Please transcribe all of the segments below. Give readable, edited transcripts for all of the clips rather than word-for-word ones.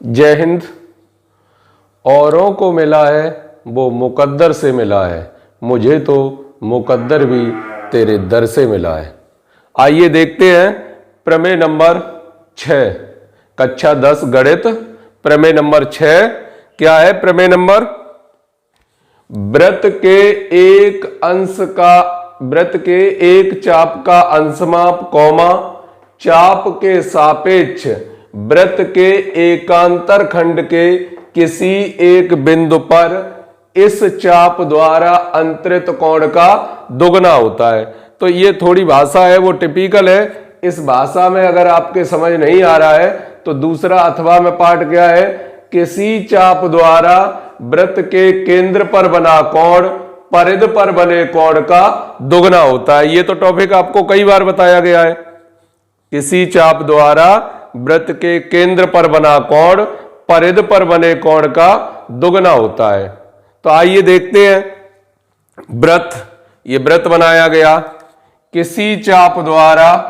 जय हिंद। औरों को मिला है वो मुकद्दर से मिला है, मुझे तो मुकद्दर भी तेरे दर से मिला है। आइए देखते हैं प्रमेय नंबर 6, कक्षा 10 गणित, प्रमेय नंबर 6। क्या है प्रमेय नंबर? वृत्त के एक चाप का अंशमाप कौमा चाप के सापेक्ष वृत्त के एकांतर खंड के किसी एक बिंदु पर इस चाप द्वारा अंतरित कोण का दुगना होता है। तो ये थोड़ी भाषा है वो टिपिकल है। इस भाषा में अगर आपके समझ नहीं आ रहा है तो दूसरा अथवा में पाठ क्या है? किसी चाप द्वारा वृत्त के केंद्र पर बना कोण परिध पर बने कोण का दुगना होता है। ये तो टॉपिक आपको कई बार बताया गया है। किसी चाप द्वारा वृत्त के केंद्र पर बना कोण परिध पर बने कोण का दुगना होता है। तो आइए देखते हैं वृत्त। ये वृत्त बनाया गया किसी चाप द्वारा,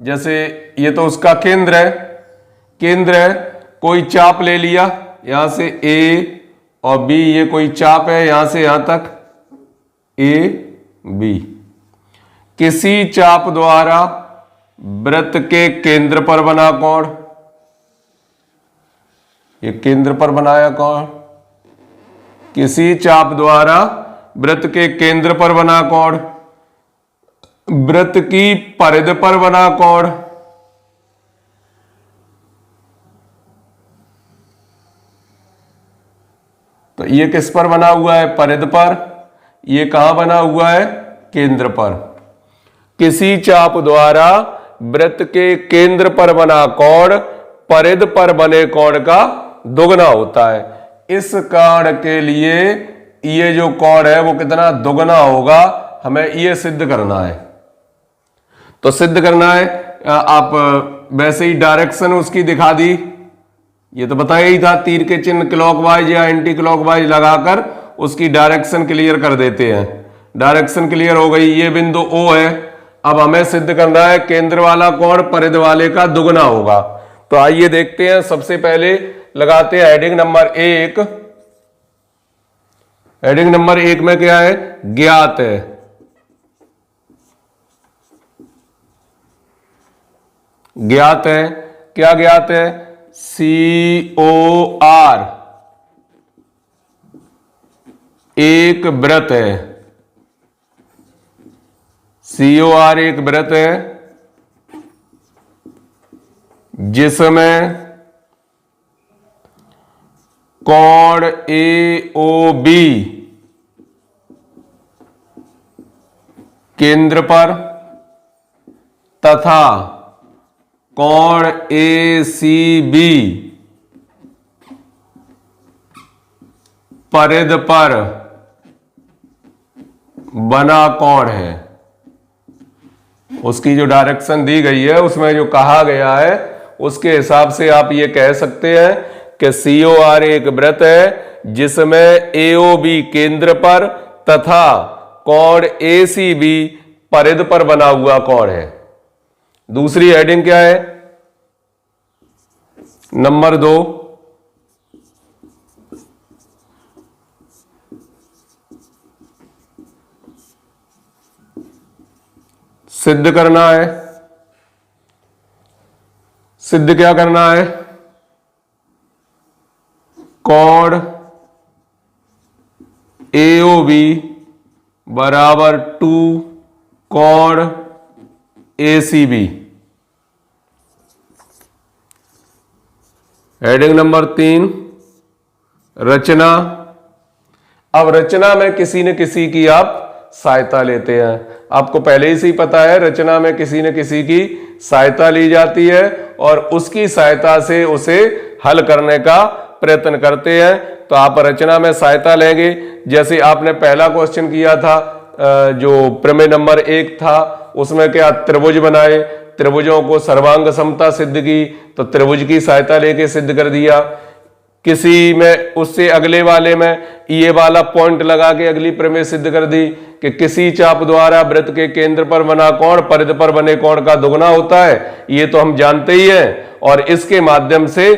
जैसे ये तो उसका केंद्र है, कोई चाप ले लिया यहां से ए और बी, ये कोई चाप है यहां से यहां तक ए बी। किसी चाप द्वारा वृत्त के केंद्र पर बना कोण, ये केंद्र पर बनाया कोण। किसी चाप द्वारा वृत्त के केंद्र पर बना कोण, वृत्त की परिध पर बना कोण, तो ये किस पर बना हुआ है? परिध पर। ये कहां बना हुआ है? केंद्र पर। किसी चाप द्वारा वृत्त के केंद्र पर बना कोण परिध पर बने कोण का दुगना होता है। इस कोण के लिए ये जो कोण है वो कितना दुगना होगा, हमें ये सिद्ध करना है। तो सिद्ध करना है, आप वैसे ही डायरेक्शन उसकी दिखा दी, ये तो बताया ही था। तीर के चिन्ह क्लॉकवाइज या एंटी क्लॉकवाइज लगाकर उसकी डायरेक्शन क्लियर कर देते हैं। डायरेक्शन क्लियर हो गई। ये बिंदु O है। अब हमें सिद्ध करना है केंद्र वाला कोण परिध वाले का दुगना होगा। तो आइए देखते हैं। सबसे पहले लगाते हैं हेडिंग नंबर 1। हेडिंग नंबर 1 में क्या है? ज्ञात है। ज्ञात है। क्या ज्ञात है? COR एक वृत्त है। COR एक वृत्त है जिसमें कोण AOB केंद्र पर तथा कोण ACB परिध पर बना कोण है। उसकी जो डायरेक्शन दी गई है उसमें जो कहा गया है उसके हिसाब से आप ये कह सकते हैं कि COR एक वृत्त है जिसमें AOB केंद्र पर तथा कोण ACB परिध पर बना हुआ कोण है। दूसरी हेडिंग क्या है? नंबर 2। सिद्ध करना है। सिद्ध क्या करना है? कोण AOB बराबर 2 कोण ACB। हेडिंग नंबर 3 रचना। अब रचना में किसी न किसी की आप सहायता लेते हैं। आपको पहले ही से ही पता है रचना में किसी न किसी की सहायता ली जाती है और उसकी सहायता से उसे हल करने का प्रयत्न करते हैं। तो आप रचना में सहायता लेंगे। जैसे आपने पहला क्वेश्चन किया था, जो प्रमेय नंबर 1 था, उसमें क्या त्रिभुज बनाए, त्रिभुजों को सर्वांग समता सिद्ध की, तो त्रिभुज की सहायता लेके सिद्ध कर दिया। किसी में उससे अगले वाले में ये वाला पॉइंट लगा के अगली प्रमेय सिद्ध कर दी कि किसी चाप द्वारा वृत्त के केंद्र पर बना कोण परिध पर बने कोण का दुगना होता है, ये तो हम जानते ही हैं। और इसके माध्यम से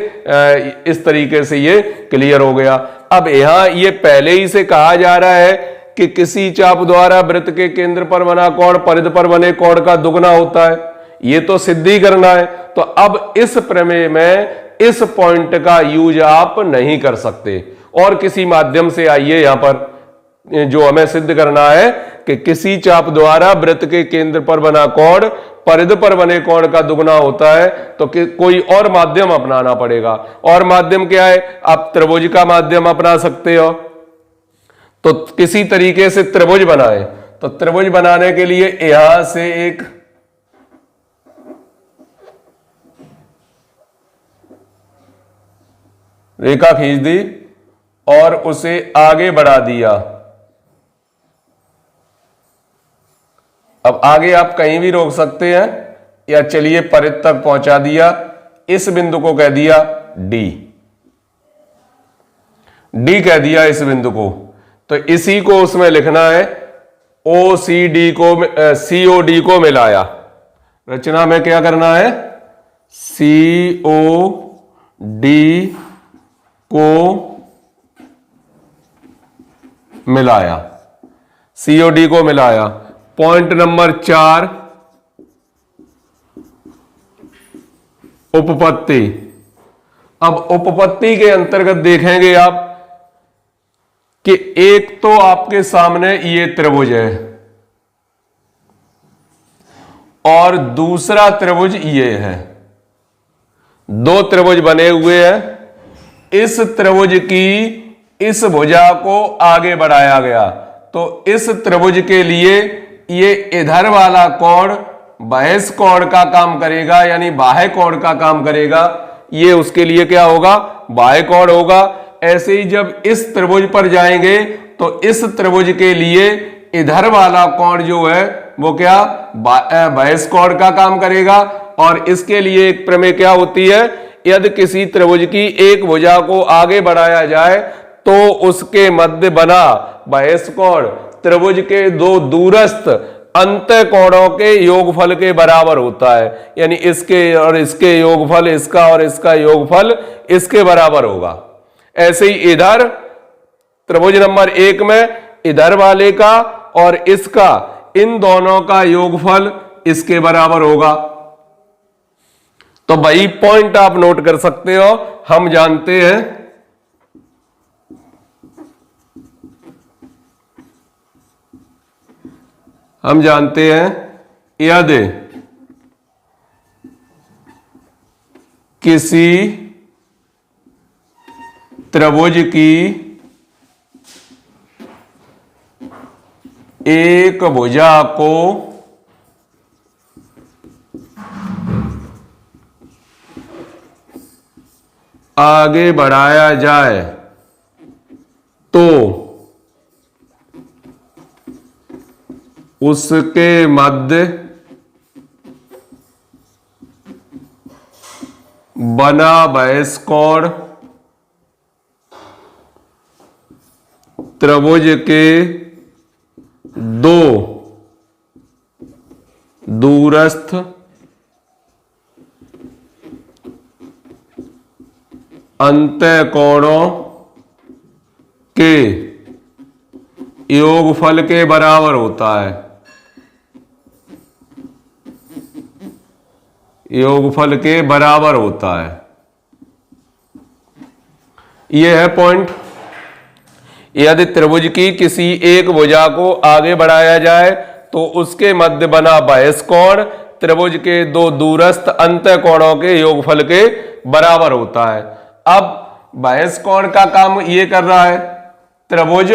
इस तरीके से ये क्लियर हो गया। अब यहां ये पहले ही से कहा जा रहा है कि किसी चाप द्वारा वृत्त के केंद्र पर बना कोण परिध पर बने कोण का दुगना होता है, ये तो सिद्धि करना है। तो अब इस प्रमेय में इस पॉइंट का यूज आप नहीं कर सकते, और किसी माध्यम से आइए यहां पर जो हमें सिद्ध करना है कि किसी चाप द्वारा वृत्त के केंद्र पर बना कोण परिध पर बने कोण का दुगना होता है, तो कोई और माध्यम अपनाना पड़ेगा। और माध्यम क्या है? आप त्रिभुज का माध्यम अपना सकते हो। तो किसी तरीके से त्रिभुज बनाए, तो त्रिभुज बनाने के लिए यहां से एक रेखा खींच दी और उसे आगे बढ़ा दिया। अब आगे आप कहीं भी रोक सकते हैं, या चलिए परिध तक पहुंचा दिया। इस बिंदु को कह दिया डी, डी कह दिया इस बिंदु को। तो इसी को उसमें लिखना है ओ सी डी को, सी ओ डी को मिलाया। रचना में क्या करना है? सी ओ डी को मिलाया, सीओडी को मिलाया। Point number 4 उपपत्ति। अब उपपत्ति के अंतर्गत देखेंगे आप कि एक तो आपके सामने ये त्रिभुज है और दूसरा त्रिभुज ये है, दो त्रिभुज बने हुए हैं। इस त्रिभुज की इस भुजा को आगे बढ़ाया गया, तो इस त्रिभुज के लिए ये इधर वाला कोण बहिष कोण का काम करेगा, यानी बाह्य कोण का काम करेगा। ये उसके लिए क्या होगा? बाह्य कोण होगा। ऐसे ही जब इस त्रिभुज पर जाएंगे तो इस त्रिभुज के लिए इधर वाला कोण जो है वो क्या? बहिष कोण का काम करेगा। और इसके लिए एक प्रमेय क्या होती है? यदि किसी त्रिभुज की एक भुजा को आगे बढ़ाया जाए तो उसके मध्य बना बहिष कोण त्रिभुज के दो दूरस्थ अंतः कोणों के योगफल के बराबर होता है, यानी इसके और इसके योगफल, इसका और इसका योगफल इसके बराबर होगा। ऐसे ही इधर त्रिभुज नंबर 1 में इधर वाले का और इसका, इन दोनों का योगफल इसके बराबर होगा। तो भाई पॉइंट आप नोट कर सकते हो। हम जानते हैं यदि किसी त्रिभुज की एक भुजा को आगे बढ़ाया जाए तो उसके मध्य बना बहिष कोण त्रिभुज के दो दूरस्थ अंतः कोणों के योगफल के बराबर होता है। योगफल के बराबर होता है। यह है पॉइंट। यदि त्रिभुज की किसी एक भुजा को आगे बढ़ाया जाए तो उसके मध्य बना बहिष कोण त्रिभुज के दो दूरस्थ अंतः कोणों के योगफल के बराबर होता है। अब बहिष कोण का काम ये कर रहा है त्रिभुज,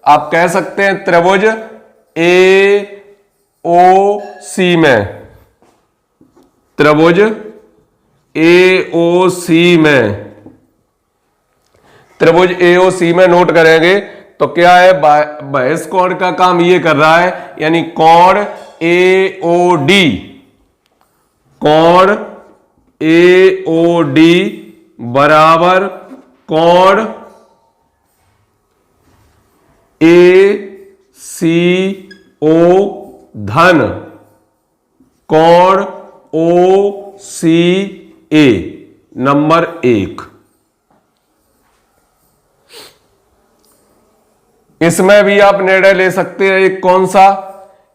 आप कह सकते हैं त्रिभुज ए ओ सी में, त्रिभुज ए ओ सी में, त्रिभुज ए ओ सी में नोट करेंगे तो क्या है? बहिष कोण का काम ये कर रहा है, यानी कोण ए ओ डी, कोण ए ओ डी बराबर कोण ACO धन कोण OCA नंबर 1। इसमें भी आप निर्णय ले सकते हैं एक कौन सा,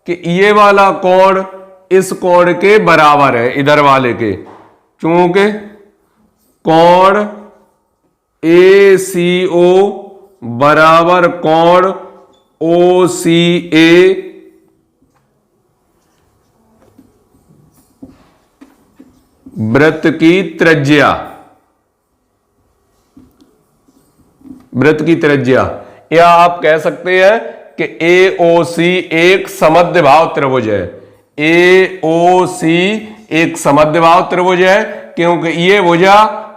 कि ये वाला कोण इस कोण के बराबर है, इधर वाले के, चूंकि कोण ACO बराबर कोण OCA वृत्त की त्रिज्या, वृत्त की त्रिज्या, या आप कह सकते हैं कि AOC एक समद्विबाहु त्रिभुज है। AOC एक समद्विबाहु त्रिभुज है क्योंकि ये भुजा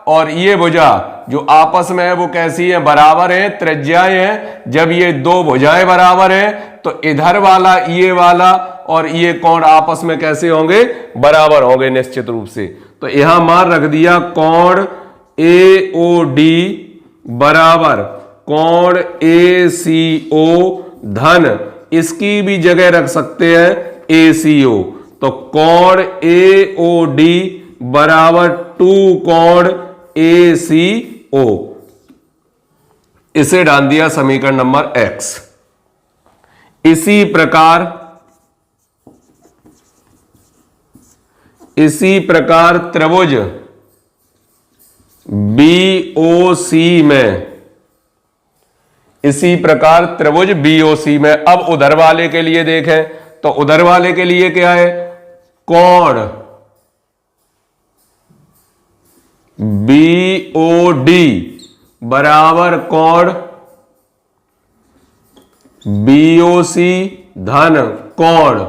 और ये भुजा जो आपस में है वो कैसी है, बराबर है, त्रिज्याएं हैं। जब ये दो भुजाएं बराबर हैं तो इधर वाला ये वाला और ये कोण आपस में कैसे होंगे, बराबर होंगे निश्चित रूप से। तो यहां मान रख दिया कोण AOD बराबर कोण ACO धन, इसकी भी जगह रख सकते हैं ACO। तो कोण AOD बराबर 2 कोण ACO, इसे डाल दिया समीकरण नंबर X। इसी प्रकार त्रिभुज BOC में, इसी प्रकार त्रिभुज BOC में, अब उधर वाले के लिए देखें तो उधर वाले के लिए क्या है, कोण BOD बराबर कोण BOC धन कोण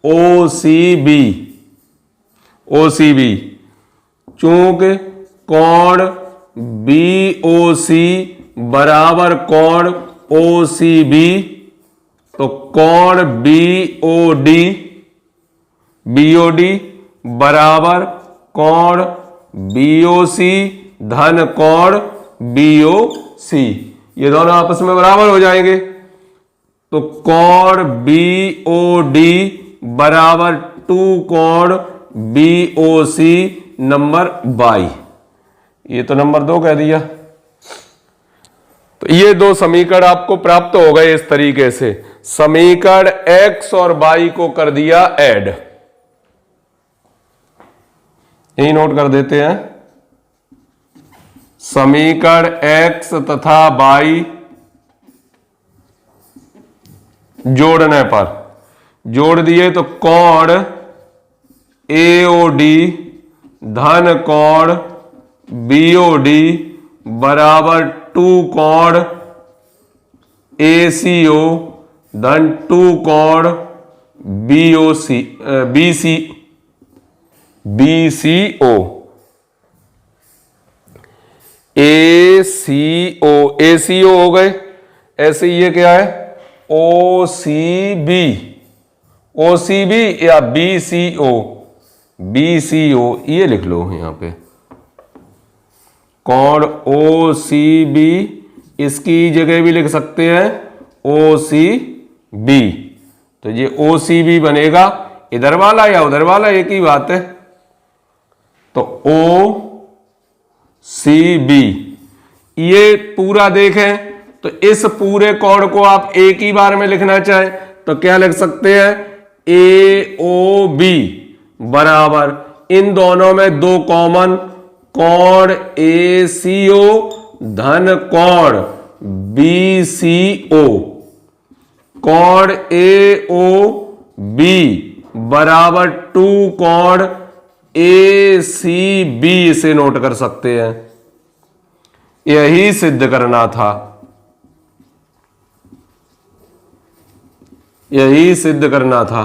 OCB, चूंकि कोण BOC बराबर कोण OCB, तो कोण BOD बराबर कोण BOC धन कोण BOC, ये दोनों आपस में बराबर हो जाएंगे। तो कोण BOD बराबर 2 कोण BOC नंबर 22, ये तो नंबर 2 कह दिया। तो ये दो समीकरण आपको प्राप्त हो गए इस तरीके से। समीकरण X और Y को कर दिया ऐड, यही नोट कर देते हैं। समीकरण X तथा Y जोड़ने पर, जोड़ दिए तो कोण AOD धन कोण BOD बराबर 2 कोण ACO धन 2 कोण BCO। ACO हो गए, ऐसे ये क्या है OCB या BCO, ये लिख लो यहां पे, कोण OCB, इसकी जगह भी लिख सकते हैं OCB। तो ये OCB बनेगा, इधर वाला या उधर वाला एक ही बात है। तो OCB, ये पूरा देखें तो इस पूरे कोण को आप एक ही बार में लिखना चाहें तो क्या लिख सकते हैं, AOB बराबर, इन दोनों में 2 कॉमन, कोण ACO धन कोण BCO, कोण AOB बराबर 2 कोण ACB, इसे नोट कर सकते हैं। यही सिद्ध करना था, यही सिद्ध करना था।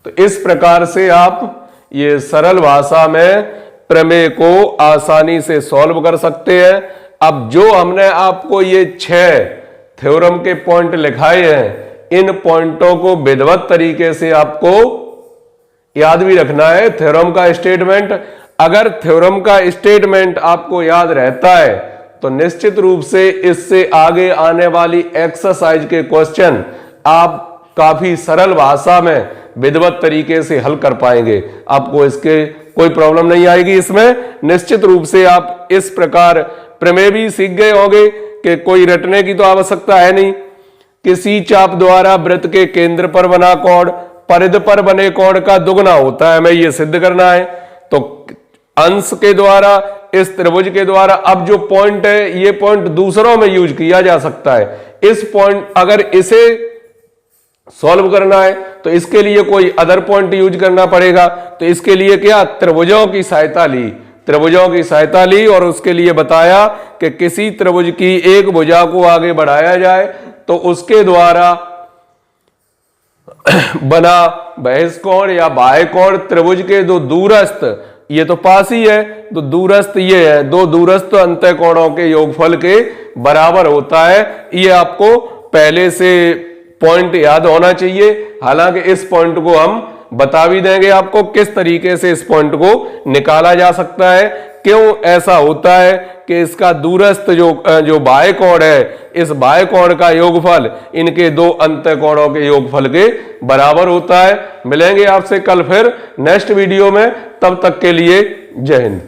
तो इस प्रकार से आप ये सरल भाषा में प्रमेय को आसानी से सॉल्व कर सकते हैं। अब जो हमने आपको ये 6 थ्योरम के पॉइंट लिखाए हैं, इन पॉइंटों को विधिवत तरीके से आपको याद भी रखना है। थ्योरम का स्टेटमेंट, अगर थ्योरम का स्टेटमेंट आपको याद रहता है तो निश्चित रूप से इससे आगे आने वाली एक्सरसाइज के क्वेश्चन आप काफी सरल भाषा में विधिवत तरीके से हल कर पाएंगे। आपको इसके कोई प्रॉब्लम नहीं आएगी। इसमें निश्चित रूप से आप इस प्रकार प्रमेय भी सीख गए होंगे कि कोई रटने की तो आवश्यकता है नहीं। किसी चाप द्वारा वृत्त के केंद्र पर बना कोण परिध पर बने कोण का दुगना होता है, हमें यह सिद्ध करना है। तो अंश के द्वारा, इस त्रिभुज के द्वारा, अब जो पॉइंट है ये पॉइंट दूसरों में यूज किया जा सकता है। इस पॉइंट, अगर इसे सॉल्व करना है तो इसके लिए कोई अदर पॉइंट यूज करना पड़ेगा। तो इसके लिए क्या, त्रिभुजों की सहायता ली, त्रिभुजों की सहायता ली और उसके लिए बताया कि किसी त्रिभुज की एक भुजा को आगे बढ़ाया जाए तो उसके द्वारा बना बहिष्कोण या बाह्य कोण त्रिभुज के दो दूरस्थ, ये तो पास ही है, तो दूरस्थ ये है, दो दूरस्थ अंतः कोणों के योगफल के बराबर होता है। ये आपको पहले से पॉइंट याद होना चाहिए। हालांकि इस पॉइंट को हम बता भी देंगे आपको किस तरीके से इस पॉइंट को निकाला जा सकता है। क्यों ऐसा होता है कि इसका दूरस्थ जो बाह्य कोण है, इस बाह्य कोण का योगफल इनके दो अंतः कोणों के योगफल के बराबर होता है। मिलेंगे आपसे कल फिर नेक्स्ट वीडियो में, तब तक के लिए जय हिंद।